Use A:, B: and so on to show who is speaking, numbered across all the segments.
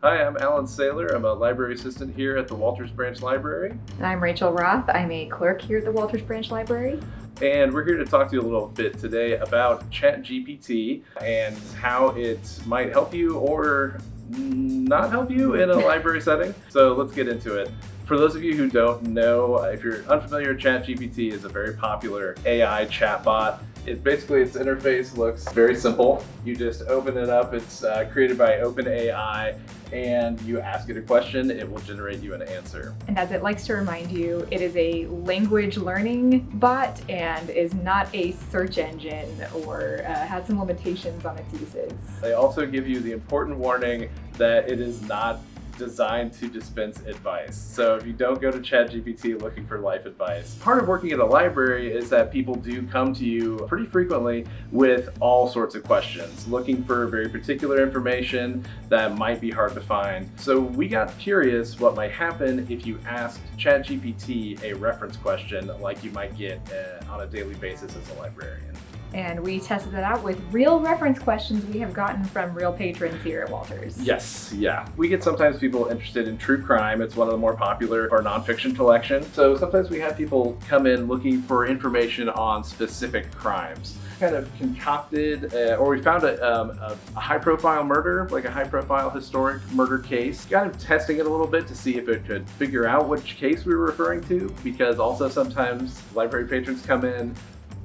A: Hi, I'm Alan Saylor. I'm a library assistant here at the Walters Branch Library.
B: And I'm Rachel Roth. I'm a clerk here at the Walters Branch Library.
A: And we're here to talk to you a little bit today about ChatGPT and how it might help you or not help you in a library setting. So let's get into it. For those of you who don't know, if you're unfamiliar, ChatGPT is a very popular AI chatbot. Its interface looks very simple. You just open it up. It's created by OpenAI, and you ask it a question, it will generate you an answer.
B: And as it likes to remind you, it is a language learning bot and is not a search engine or has some limitations on its uses.
A: They also give you the important warning that it is not designed to dispense advice. So if you don't go to ChatGPT looking for life advice. Part of working at a library is that people do come to you pretty frequently with all sorts of questions, looking for very particular information that might be hard to find. So we got curious what might happen if you asked ChatGPT a reference question like you might get on a daily basis as a librarian.
B: And we tested that out with real reference questions we have gotten from real patrons here at Walters.
A: Yes, yeah. We get sometimes people interested in true crime. It's one of the more popular our nonfiction collection. So sometimes we have people come in looking for information on specific crimes. Kind of concocted, or we found a high-profile murder, like a high-profile historic murder case. Kind of testing it a little bit to see if it could figure out which case we were referring to, because also sometimes library patrons come in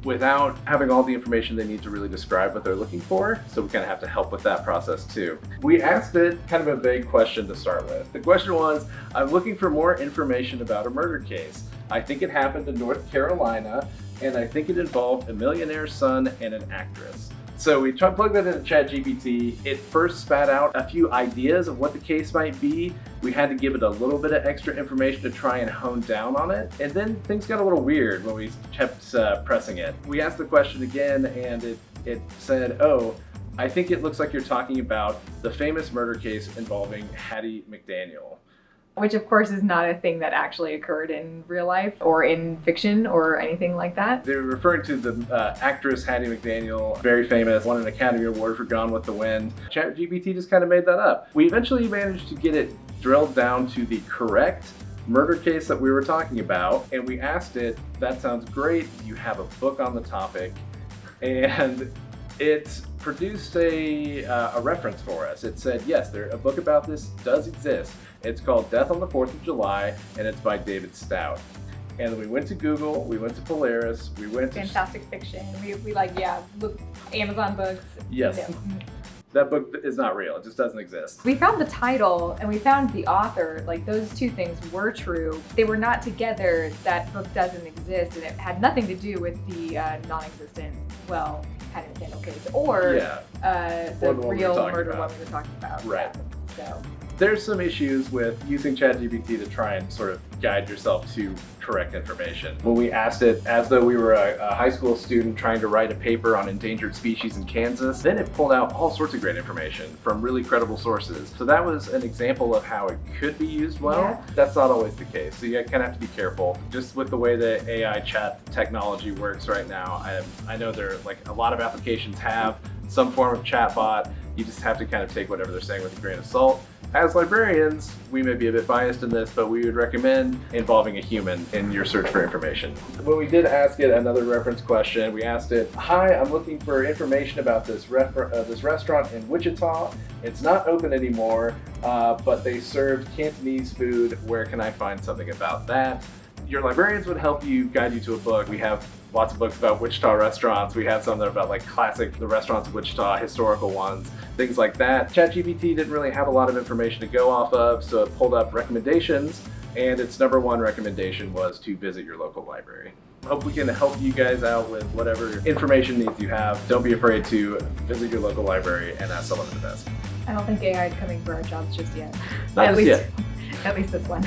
A: without having all the information they need to really describe what they're looking for. So we kind of have to help with that process too. We asked it kind of a vague question to start with. The question was, I'm looking for more information about a murder case. I think it happened in North Carolina, and I think it involved a millionaire's son and an actress. So we plugged that into ChatGPT. It first spat out a few ideas of what the case might be. We had to give it a little bit of extra information to try and hone down on it. And then things got a little weird when we kept pressing it. We asked the question again, and it said, oh, I think it looks like you're talking about the famous murder case involving Hattie McDaniel.
B: Which of course is not a thing that actually occurred in real life or in fiction or anything like that.
A: They were referring to the actress Hattie McDaniel, very famous, won an Academy Award for Gone with the Wind. ChatGPT just kind of made that up. We eventually managed to get it drilled down to the correct murder case that we were talking about, and we asked it, that sounds great, you have a book on the topic, and it produced a reference for us. It said, yes, a book about this does exist. It's called Death on the 4th of July, and it's by David Stout. And we went to Google, we went to Polaris, we went to
B: Fantastic Fiction. We look, Amazon books.
A: Yes.
B: No.
A: That book is not real. It just doesn't exist.
B: We found the title and we found the author. Like, those two things were true. They were not together. That book doesn't exist, and it had nothing to do with the non-existent, Hattie McDaniel case or the real murder one we were talking about.
A: Right.
B: Yeah, so.
A: There's some issues with using ChatGPT to try and sort of guide yourself to correct information. When we asked it as though we were a high school student trying to write a paper on endangered species in Kansas, then it pulled out all sorts of great information from really credible sources. So that was an example of how it could be used well.
B: Yeah.
A: That's not always the case. So you kind of have to be careful. Just with the way the AI chat technology works right now, I know there are a lot of applications have some form of chatbot. You just have to kind of take whatever they're saying with a grain of salt. As librarians, we may be a bit biased in this, but we would recommend involving a human in your search for information. When we did ask it another reference question, we asked it, hi, I'm looking for information about this restaurant in Wichita. It's not open anymore, but they served Cantonese food. Where can I find something about that? Your librarians would help you, guide you to a book. We have lots of books about Wichita restaurants. We have some that are about the restaurants of Wichita, historical ones, things like that. ChatGPT didn't really have a lot of information to go off of, so it pulled up recommendations, and its number one recommendation was to visit your local library. Hope we can help you guys out with whatever information needs you have. Don't be afraid to visit your local library and ask someone at the desk.
B: I don't think AI is coming for our jobs just yet.
A: Not just yet.
B: At least this one.